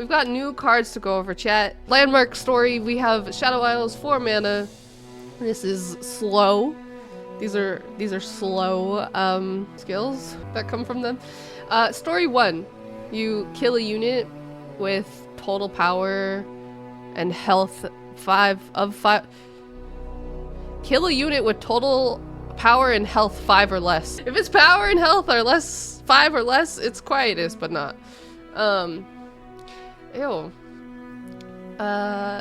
We've got new cards to go over, chat. Landmark story, we have Shadow Isles, 4 mana. This is slow. These are slow skills that come from them. Story 1. You kill a unit with total power and health 5 of 5. Kill a unit with total power and health 5 or less. If it's power and health are less 5 or less, it's Quietus, but not. Ew.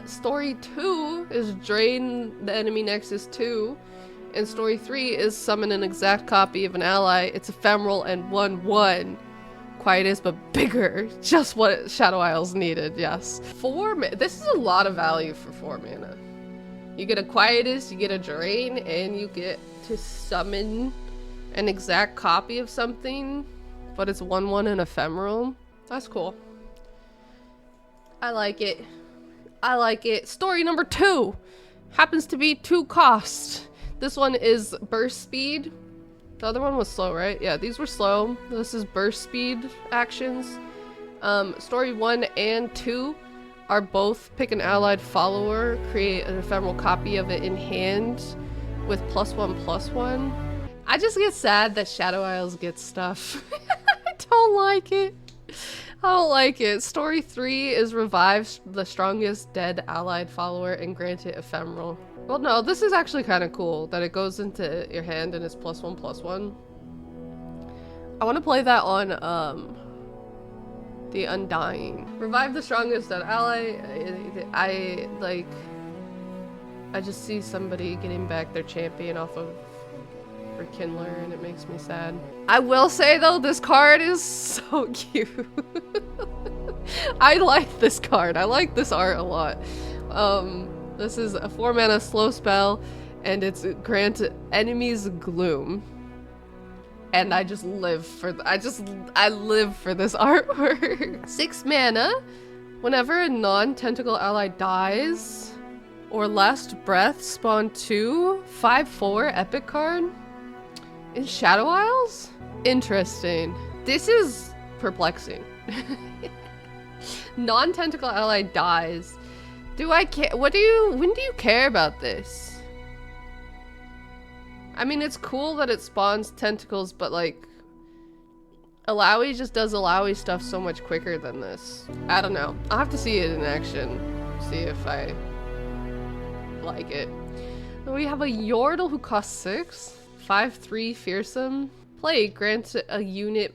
Story 2 is drain the enemy Nexus 2. And story 3 is summon an exact copy of an ally. It's ephemeral and 1/1. Quietus, but bigger. Just what Shadow Isles needed, yes. 4 mana. This is a lot of value for 4 mana. You get a Quietus, you get a drain, and you get to summon an exact copy of something, but it's 1/1 and ephemeral. That's cool. I like it. I like it. Story number 2 happens to be 2 cost. This one is burst speed. The other one was slow, right? Yeah, these were slow. This is burst speed actions. Story 1 and 2 are both pick an allied follower, create an ephemeral copy of it in hand with +1/+1. I just get sad that Shadow Isles gets stuff. I don't like it. I don't like it. Story 3 is revive the strongest dead allied follower and grant it ephemeral. Well, no, this is actually kind of cool that it goes into your hand and it's +1/+1. I want to play that on the Undying. Revive the strongest dead ally. I just see somebody getting back their champion off of Rekindler and it makes me sad. I will say though, this card is so cute. I like this card. I like this art a lot. This is a 4 mana slow spell and it's grant enemies gloom. And I just live for I live for this artwork. 6 mana. Whenever a non-tentacle ally dies or last breath, spawn 2 5/4 epic card in Shadow Isles? Interesting. This is perplexing. Non-tentacle ally dies. Do I care? When do you care about this? I mean, it's cool that it spawns tentacles, but like, Alawi just does Alawi stuff so much quicker than this. I don't know. I'll have to see it in action. See if I like it. We have a Yordle who costs 6. 5/3 fearsome. Play, grant a unit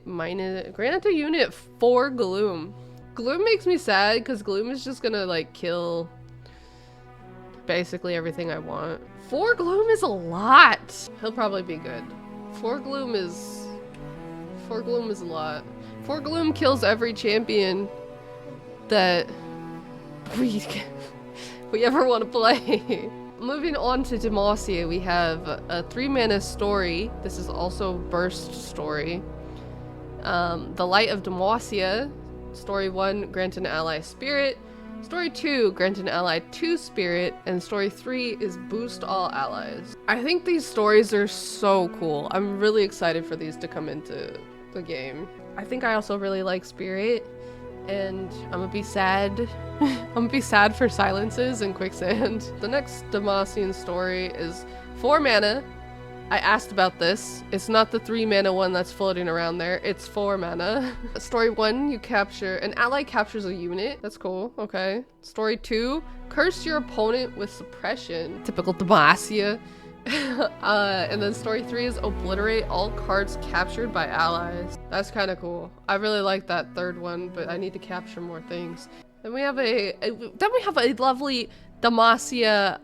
4 gloom. Gloom makes me sad because Gloom is just gonna like kill basically everything I want. 4 Gloom is a lot. He'll probably be good. 4 Gloom is a lot. 4 Gloom kills every champion that we ever want to play. Moving on to Demacia, we have a 3 mana story. This is also burst story. The Light of Demacia. Story 1, grant an ally spirit. Story 2, grant an ally 2 spirit. And story 3 is boost all allies. I think these stories are so cool. I'm really excited for these to come into the game. I think I also really like spirit. And I'm gonna be sad. I'm gonna be sad for silences and quicksand. The next Demacian story is 4 mana. I asked about this. It's not the 3 mana one that's floating around there. It's 4 mana. Story 1, you capture an ally captures a unit. That's cool. Okay. Story 2, curse your opponent with suppression. Typical Demacia. And then story 3 is obliterate all cards captured by allies. That's kind of cool. I really like that third one, but I need to capture more things. Then we have a lovely Demacia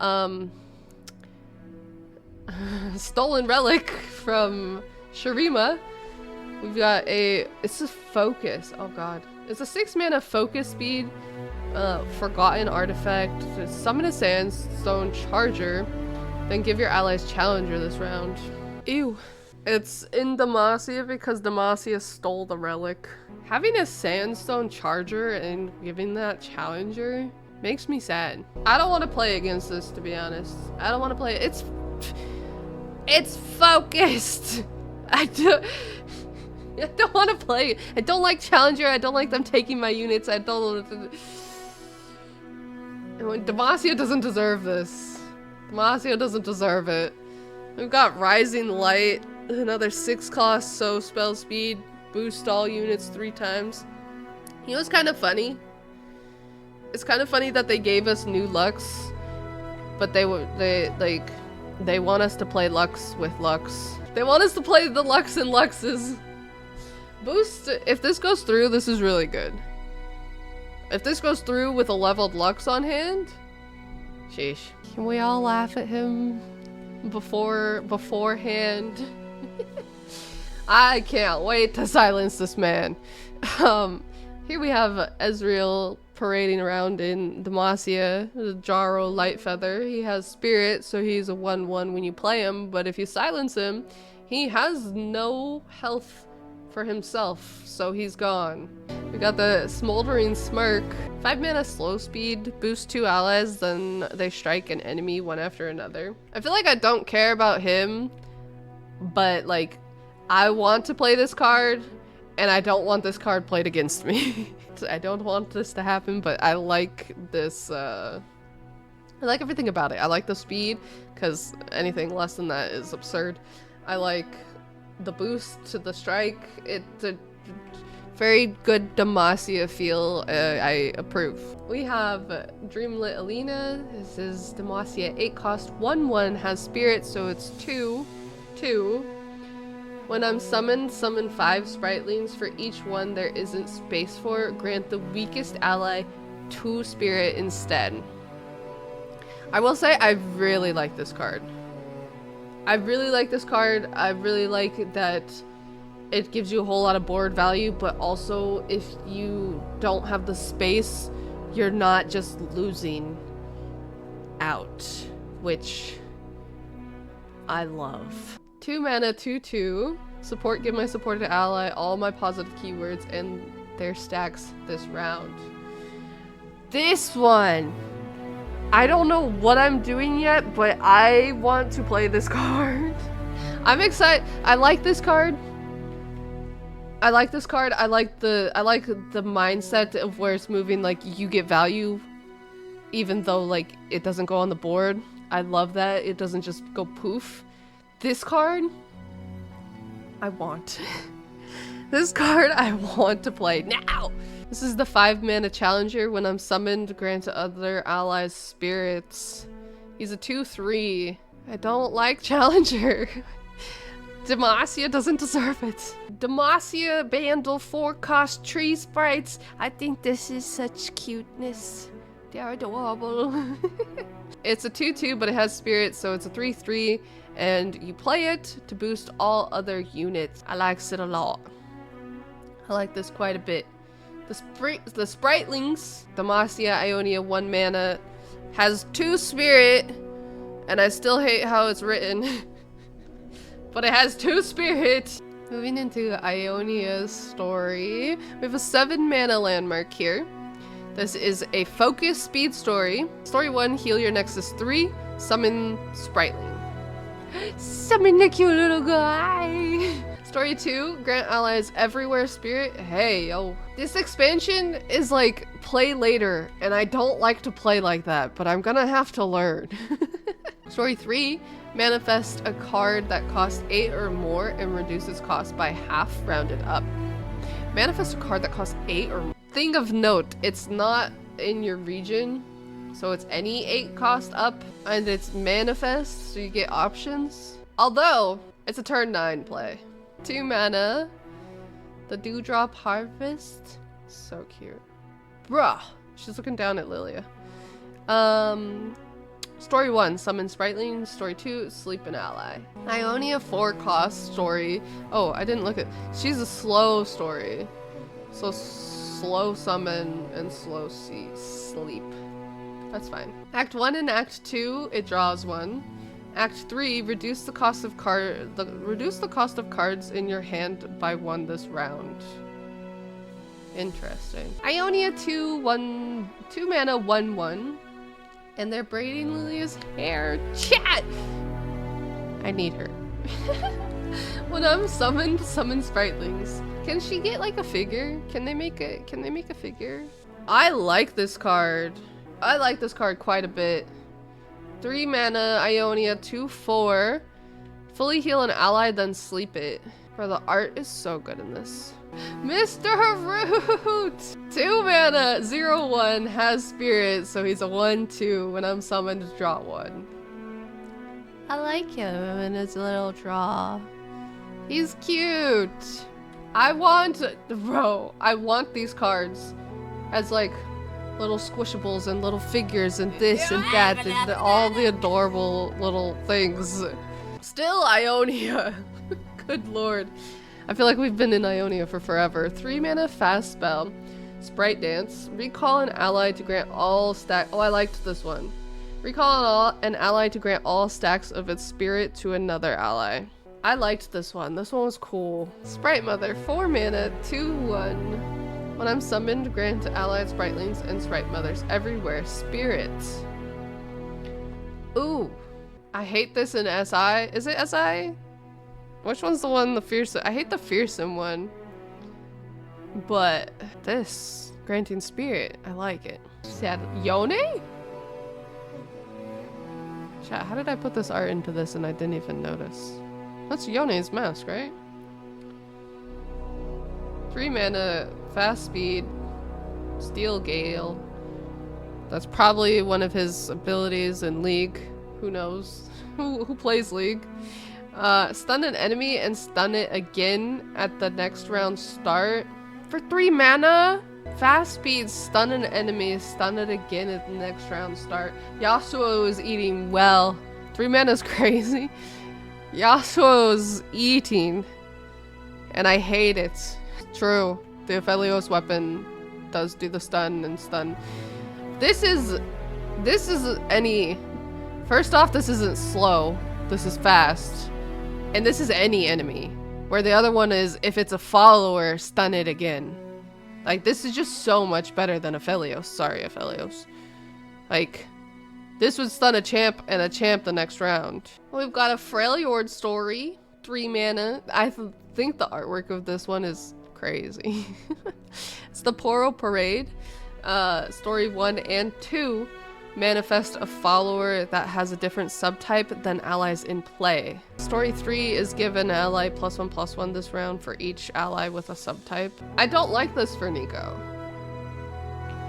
stolen relic from Shurima. We've got it's a focus. Oh god. It's a 6 mana focus speed, forgotten artifact. Summon a sandstone charger, then give your allies challenger this round. Ew. It's in Demacia because Demacia stole the relic. Having a sandstone charger and giving that challenger makes me sad. I don't want to play against this, to be honest. I don't want to play it. It's focused. I don't want to play. I don't like Challenger. I don't like them taking my units. I don't. Demacia doesn't deserve this. Demacia doesn't deserve it. We've got Rising Light, another 6 cost, so spell speed, boost all units 3 times. You know what's kind of funny? It's kind of funny that they gave us new Lux, but they want us to play Lux with Lux. They want us to play the Lux and Luxes. Boost, if this goes through, this is really good. If this goes through with a leveled Lux on hand, sheesh. Can we all laugh at him beforehand? I can't wait to silence this man. Here we have Ezreal parading around in Demacia, the Jaro Lightfeather. He has Spirit, so he's a 1/1 when you play him, but if you silence him, he has no health for himself, so he's gone. We got the Smoldering Smirk. 5 mana slow speed, boost 2 allies, then they strike an enemy one after another. I feel like I don't care about him, but like, I want to play this card, and I don't want this card played against me. I don't want this to happen, but I like this, I like everything about it. I like the speed, because anything less than that is absurd. I like the boost to the strike. It's a very good Demacia feel. I approve. We have Dreamlit Alina. This is Demacia 8 cost, 1/1, has Spirit, so it's 2/2. When I'm summoned, summon 5 Spritelings. For each one there isn't space for, grant the weakest ally 2 Spirit instead. I will say I really like this card. I really like this card. I really like that it gives you a whole lot of board value, but also if you don't have the space, you're not just losing out, which I love. 2 mana, 2/2. Support, give my supported ally all my positive keywords and their stacks this round. This one! I don't know what I'm doing yet, but I want to play this card. I'm excited. I like this card. I like this card. I like the mindset of where it's moving, like you get value even though like it doesn't go on the board. I love that it doesn't just go poof. This card I want. This card I want to play now. This is the 5 mana Challenger. When I'm summoned, grant other allies spirits. He's a 2/3. I don't like Challenger. Demacia doesn't deserve it. Demacia Bandle 4 cost tree sprites. I think this is such cuteness. They're adorable. It's a 2/2, but it has Spirit, so it's a 3/3, and you play it to boost all other units. I like it a lot. I like this quite a bit. The Spritelings, Demacia Ionia 1 mana, has 2 Spirit, and I still hate how it's written. But it has 2 Spirit. Moving into Ionia's story, we have a 7 mana landmark here. This is a focus speed story. Story 1, heal your Nexus 3, summon Spriteling. Summon the cute little guy. Story 2, grant allies everywhere spirit. Hey, yo. This expansion is like, play later, and I don't like to play like that, but I'm gonna have to learn. Story 3, manifest a card that costs 8 or more and reduces cost by half, rounded up. Manifest a card that costs 8 or more. Thing of note, it's not in your region, so it's any 8 cost up, and it's manifest, so you get options. Although, it's a turn 9 play. 2 mana, the Dewdrop Harvest. So cute. Bruh, she's looking down at Lilia. Story 1, summon Spriteling. Story 2, sleep an ally. Ionia 4 cost story. Oh, I didn't look at. She's a slow story. So slow summon and slow sleep. That's fine. Act 1 and Act 2, it draws 1. Act 3, reduce the cost of cards in your hand by 1 this round. Interesting. Ionia 2 mana 1/1. And they're braiding Lilia's hair. Chat! I need her. When I'm summoned, summon Spritlings. Can she get like a figure? Can they make a figure? I like this card. I like this card quite a bit. 3 mana, Ionia, 2/4. Fully heal an ally, then sleep it. Bro, the art is so good in this. Mr. Root! 2 mana, 0/1, has spirit, so he's a 1/2. When I'm summoned, draw 1. I like him and his little draw. He's cute. I want these cards as like little squishables and little figures and this and that and all the adorable little things. Still Ionia. Good lord. I feel like we've been in Ionia for forever. 3 mana fast spell. Sprite Dance. Recall an ally to grant all stack. Oh, I liked this one. Recall an ally to grant all stacks of its spirit to another ally. I liked this one. This one was cool. Sprite Mother. 4 mana. 2/1. When I'm summoned, grant allied Spritlings and Sprite Mothers everywhere spirit. Ooh. I hate this in SI. Is it SI? Which one's the one, the fearsome? I hate the fearsome one. But this, granting spirit, I like it. Sad. Yone? Chat, how did I put this art into this and I didn't even notice? That's Yone's mask, right? 3 mana, fast speed, steel gale. That's probably one of his abilities in League. Who knows? Who plays League? Stun an enemy and stun it again at the next round start. For 3 mana? Fast speed, stun an enemy, stun it again at the next round start. Yasuo is eating well. 3 mana is crazy. Yasuo's eating. And I hate it. True. The Aphelios weapon does do the stun and stun. This is any... First off, this isn't slow. This is fast. And this is any enemy. Where the other one is, if it's a follower, stun it again. Like, this is just so much better than Aphelios. Sorry, Aphelios. Like, this would stun a champ and a champ the next round. We've got a Freljord story. 3 mana. I think the artwork of this one is crazy. It's the Poro Parade. Story 1 and 2. Manifest a follower that has a different subtype than allies in play. Story 3 is given ally +1/+1 this round for each ally with a subtype. I don't like this for Nico.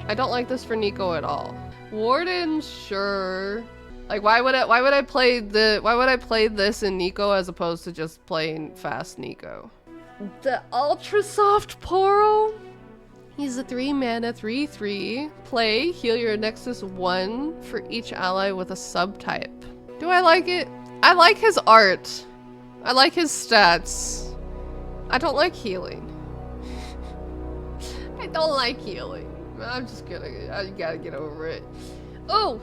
I don't like this for Nico at all. Warden, sure. Like, why would I play this in Nico as opposed to just playing fast Nico? The Ultra Soft Poro? He's a 3 mana, 3/3. Play, heal your Nexus 1 for each ally with a subtype. Do I like it? I like his art. I like his stats. I don't like healing. I don't like healing. I'm just gonna, I gotta get over it. Oh!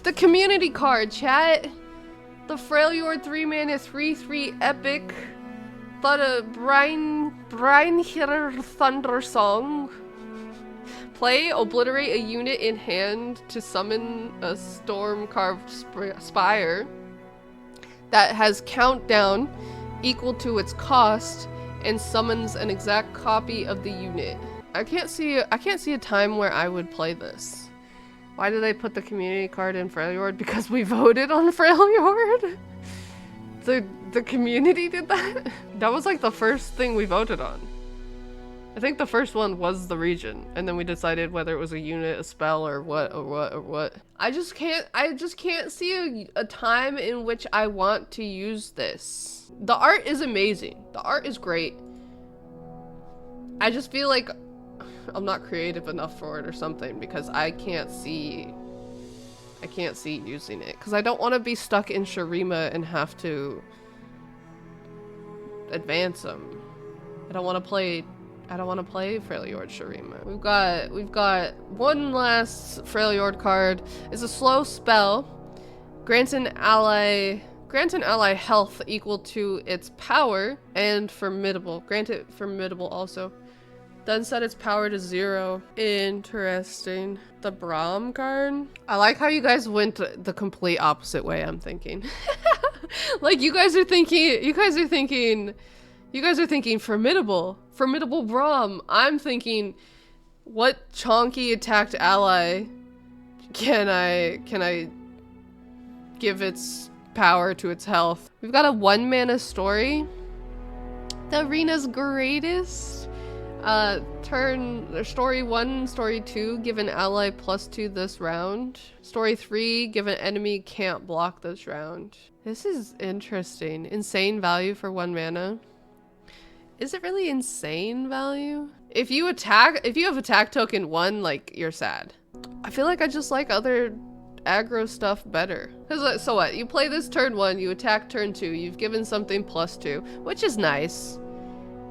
The community card, chat. The Freljord 3 mana, 3/3 epic. Thought a Brynhir Thunder Song. Play, obliterate a unit in hand to summon a storm-carved spire that has countdown equal to its cost and summons an exact copy of the unit. I can't see a time where I would play this. Why did I put the community card in Freljord? Because we voted on Freljord? The community did that? That was like the first thing we voted on. I think the first one was the region, and then we decided whether it was a unit, a spell, or what. I just can't see a time in which I want to use this. The art is amazing. The art is great. I just feel like I'm not creative enough for it or something because I can't see using it because I don't want to be stuck in Shurima and have to advance them. I don't want to play Freljord Shurima. We've got one last Freljord card. It's a slow spell. Grant an ally health equal to its power and formidable. Grant it formidable also. Then set its power to 0. Interesting. The Braum card. I like how you guys went the complete opposite way I'm thinking. Like you guys are thinking formidable Braum. I'm thinking, what chonky attacked ally can I give its power to its health? We've got a 1 mana story. The arena's greatest. Story 1, story 2, give an ally +2 this round. Story 3, give an enemy can't block this round. This is interesting. Insane value for 1 mana. Is it really insane value? If you have attack token 1, like, you're sad. I feel like I just like other aggro stuff better. So what? You play this turn 1, you attack turn 2, you've given something +2, which is nice.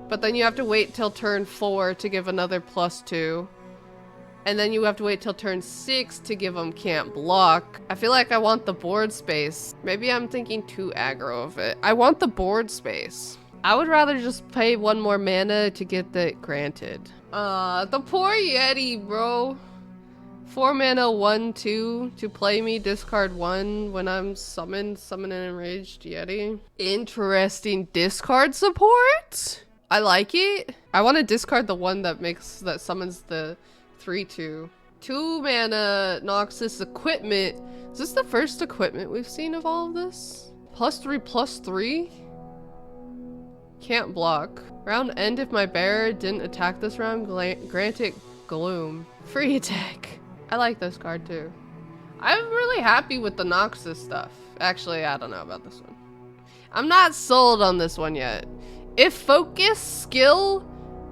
But then you have to wait till turn 4 to give another +2. And then you have to wait till turn 6 to give them can't block. I feel like I want the board space. Maybe I'm thinking too aggro of it. I want the board space. I would rather just pay 1 more mana to get that granted. The poor Yeti, bro. 4 mana, 1/2 to play me, discard 1 when I'm summon an enraged Yeti. Interesting discard support? I like it. I want to discard the one that summons the 3/2. 2 mana Noxus equipment. Is this the first equipment we've seen of all of this? +3/+3? Can't block. Round end, if my bearer didn't attack this round, grant it gloom. Free attack. I like this card too. I'm really happy with the Noxus stuff. Actually, I don't know about this one. I'm not sold on this one yet. If focus skill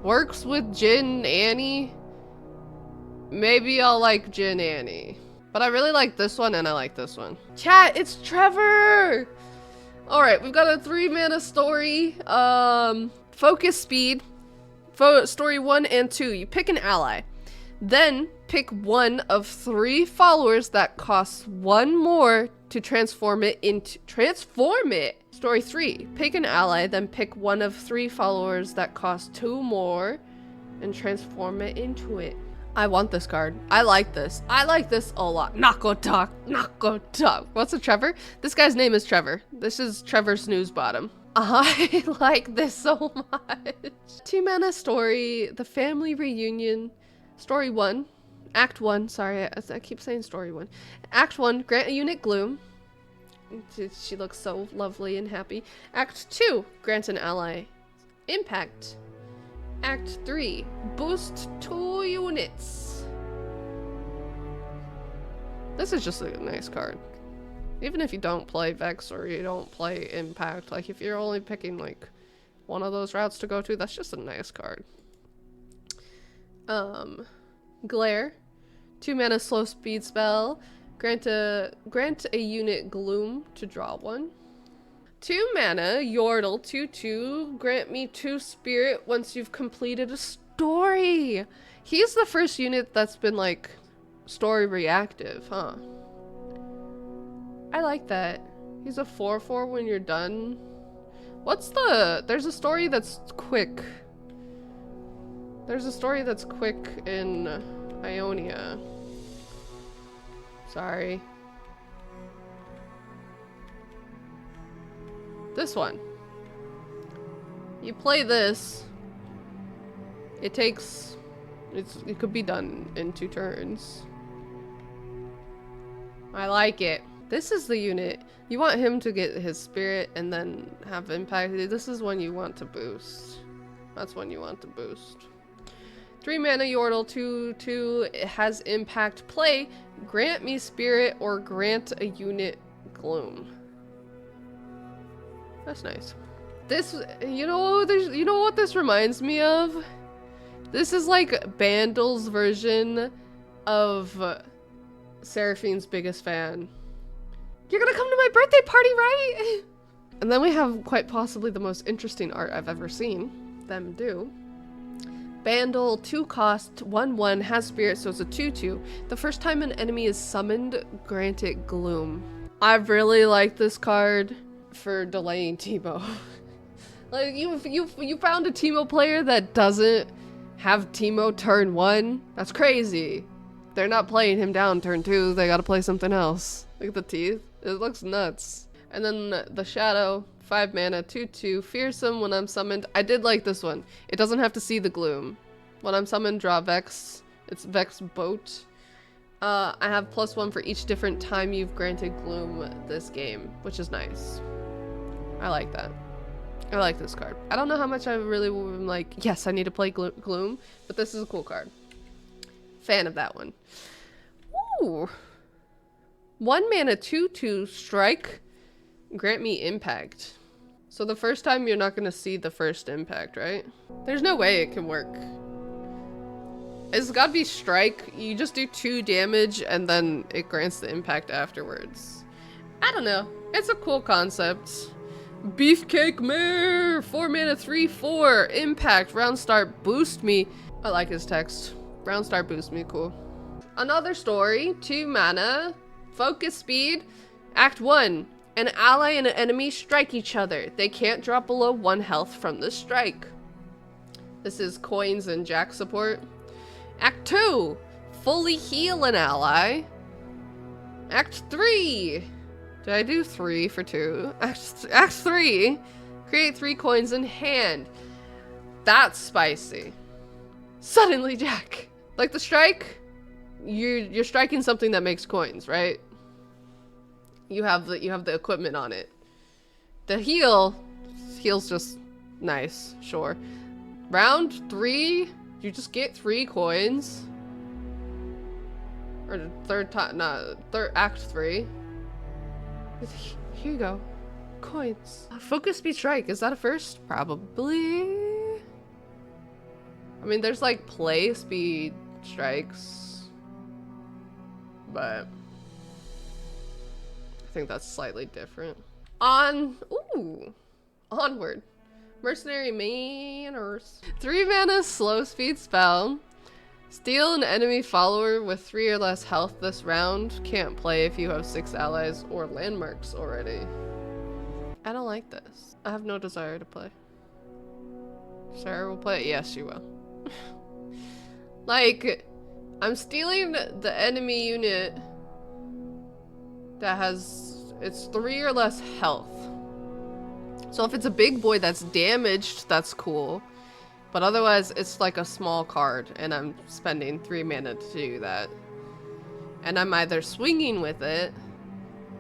works with Jin Annie, maybe I'll like Jin Annie. But I really like this one and I like this one. Chat, it's Trevor! Alright, we've got a 3 mana story. Focus speed. Story 1 and 2. You pick an ally. Then pick 1 of 3 followers that costs 1 more to transform it. Story 3. Pick an ally, then pick 1 of 3 followers that cost 2 more and transform it into it. I want this card. I like this. I like this a lot. Nakotak. What's a Trevor? This guy's name is Trevor. This is Trevor Snooze Bottom. I like this so much. 2 mana story. The family reunion. Story 1. Act 1. Sorry, I keep saying story 1. Act 1. Grant a unit gloom. She looks so lovely and happy. Act 2. Grant an ally impact. Act 3. Boost 2 units. This is just a nice card. Even if you don't play Vex or you don't play Impact, like if you're only picking like one of those routes to go to, that's just a nice card. Glare. 2 mana slow speed spell. Grant a unit gloom to draw 1. 2 mana, Yordle, 2/2, grant me 2 spirit once you've completed a story. He's the first unit that's been like story reactive, huh? I like that. He's a 4/4 when you're done. There's a story that's quick. There's a story that's quick in Ionia. Sorry. This one. You play this. It could be done in 2 turns. I like it. This is the unit. You want him to get his spirit and then have impact. This is one you want to boost. That's one you want to boost. 3 mana Yordle, 2/2. It has impact. Play. Grant me spirit or grant a unit gloom. That's nice. This, you know what this reminds me of? This is like Bandle's version of Seraphine's biggest fan. You're gonna come to my birthday party, right? And then we have quite possibly the most interesting art I've ever seen them do. Bandle, 2 cost, 1/1, has spirit, so it's a 2/2. The first time an enemy is summoned, grant it gloom. I really like this card for delaying Teemo. Like you found a Teemo player that doesn't have Teemo turn 1. That's crazy. They're not playing him down turn 2. They gotta play something else. Look at the teeth. It looks nuts. And then the Shadow, 5 mana, 2/2, fearsome when I'm summoned. I did like this one. It doesn't have to see the gloom. When I'm summoned, draw Vex. It's Vex Boat. I have +1 for each different time you've granted gloom this game, which is nice. I like that. I like this card. I don't know how much I really am like, yes, I need to play gloom, but this is a cool card. Fan of that one. Ooh. 1 mana, 2/2, strike. Grant me impact. So the first time you're not gonna see the first impact, right? There's no way it can work. It's gotta be strike. You just do 2 damage and then it grants the impact afterwards. I don't know. It's a cool concept. Beefcake Mare! 4 mana, 3/4. Impact. Round start. Boost me. I like his text. Round start, boost me. Cool. Another story. 2 mana. Focus speed. Act 1. An ally and an enemy strike each other. They can't drop below 1 health from the strike. This is coins and jack support. Act 2. Fully heal an ally. Act 3. Did I do 3 for 2? Act 3. Create 3 coins in hand. That's spicy. Suddenly jack. Like the strike, you're striking something that makes coins, right? You have the equipment on it. The heal's just nice, sure. Round 3, you just get 3 coins. Or the third time, act 3. Here you go, coins. Focus speed strike, is that a first? Probably. I mean, there's like play speed strikes, but I think that's slightly different. Onward. Mercenary Manners. 3 mana slow speed spell. Steal an enemy follower with 3 or less health this round. Can't play if you have 6 allies or landmarks already. I don't like this. I have no desire to play. Sarah will play it? Yes, she will. Like, I'm stealing the enemy unit that has, it's 3 or less health. So if it's a big boy that's damaged, that's cool. But otherwise, it's like a small card, and I'm spending 3 mana to do that. And I'm either swinging with it,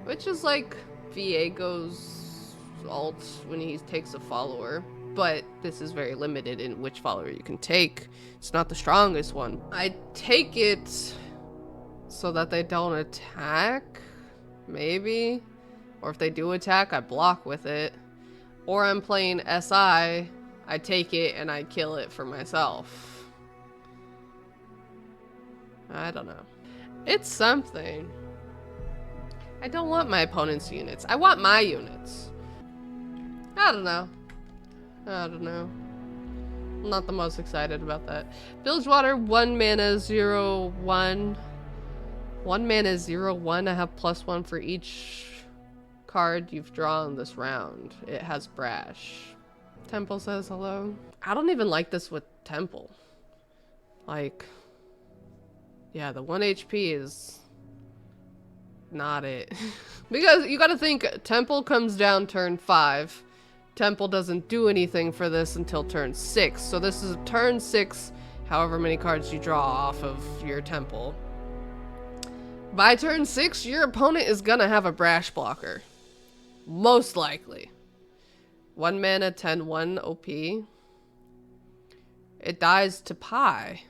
which is like Viego's ult when he takes a follower. But this is very limited in which follower you can take. It's not the strongest one. I take it so that they don't attack, maybe. Or if they do attack, I block with it. Or I'm playing SI, I take it and I kill it for myself. I don't know. It's something. I don't want my opponent's units. I want my units. I don't know. I'm not the most excited about that. Bilgewater, 1 mana, 0/1. 1 mana, 0/1. I have +1 for each card you've drawn this round. It has Brash. Temple says hello. I don't even like this with Temple. Like, yeah, the 1 HP is not it. Because you gotta think, Temple comes down turn 5. Temple doesn't do anything for this until turn 6. So this is turn 6, however many cards you draw off of your Temple. By turn 6, your opponent is gonna have a Brash blocker. Most likely. 1 mana, 10/1 OP. It dies to Pi.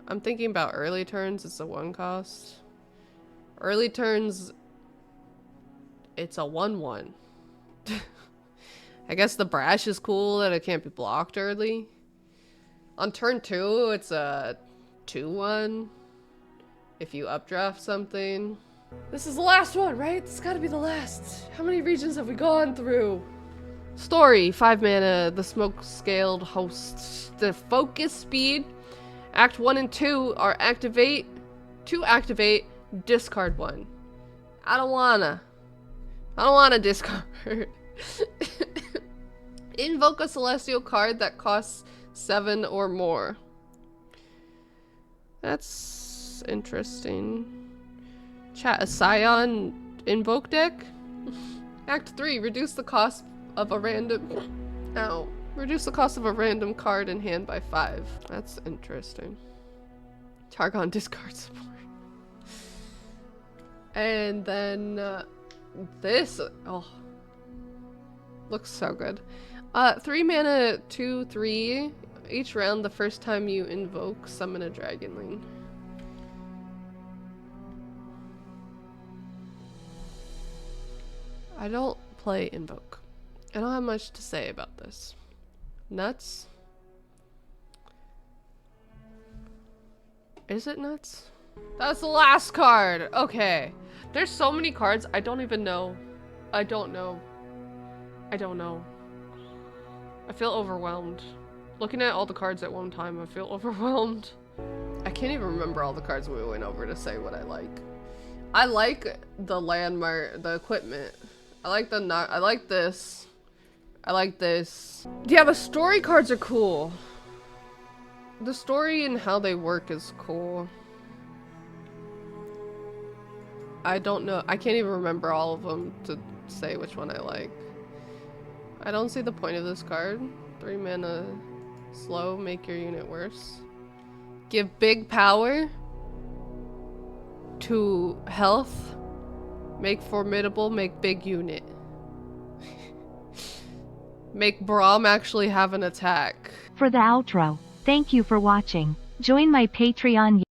I'm thinking about early turns. It's a 1 cost. Early turns, it's a 1/1. I guess the Brash is cool that it can't be blocked early. On turn 2, it's a 2/1 if you updraft something. This is the last one, right? It's gotta be the last. How many regions have we gone through? Story, 5 mana, the smoke-scaled host. The focus speed, act 1 and 2 are activate, discard 1. I don't wanna discard. Invoke a celestial card that costs 7 or more. That's interesting. Chat, a Scion Invoke deck? Act 3, reduce the cost of a random... Ow. Reduce the cost of a random card in hand by 5. That's interesting. Targon discard support. And then this, oh, looks so good. 3 mana, 2/3. Each round, the first time you invoke, summon a dragonling. I don't play invoke. I don't have much to say about this. Nuts? Is it nuts? That's the last card! Okay. There's so many cards, I don't even know. I don't know. I don't know. I feel overwhelmed. Looking at all the cards at one time, I feel overwhelmed. I can't even remember all the cards we went over to say what I like. I like the landmark, the equipment. I like the I like this. I like this. Yeah, the story cards are cool. The story and how they work is cool. I don't know. I can't even remember all of them to say which one I like. I don't see the point of this card. 3 mana, slow, make your unit worse. Give big power to health. Make formidable, make big unit. Make Braum actually have an attack. For the outro, thank you for watching. Join my Patreon.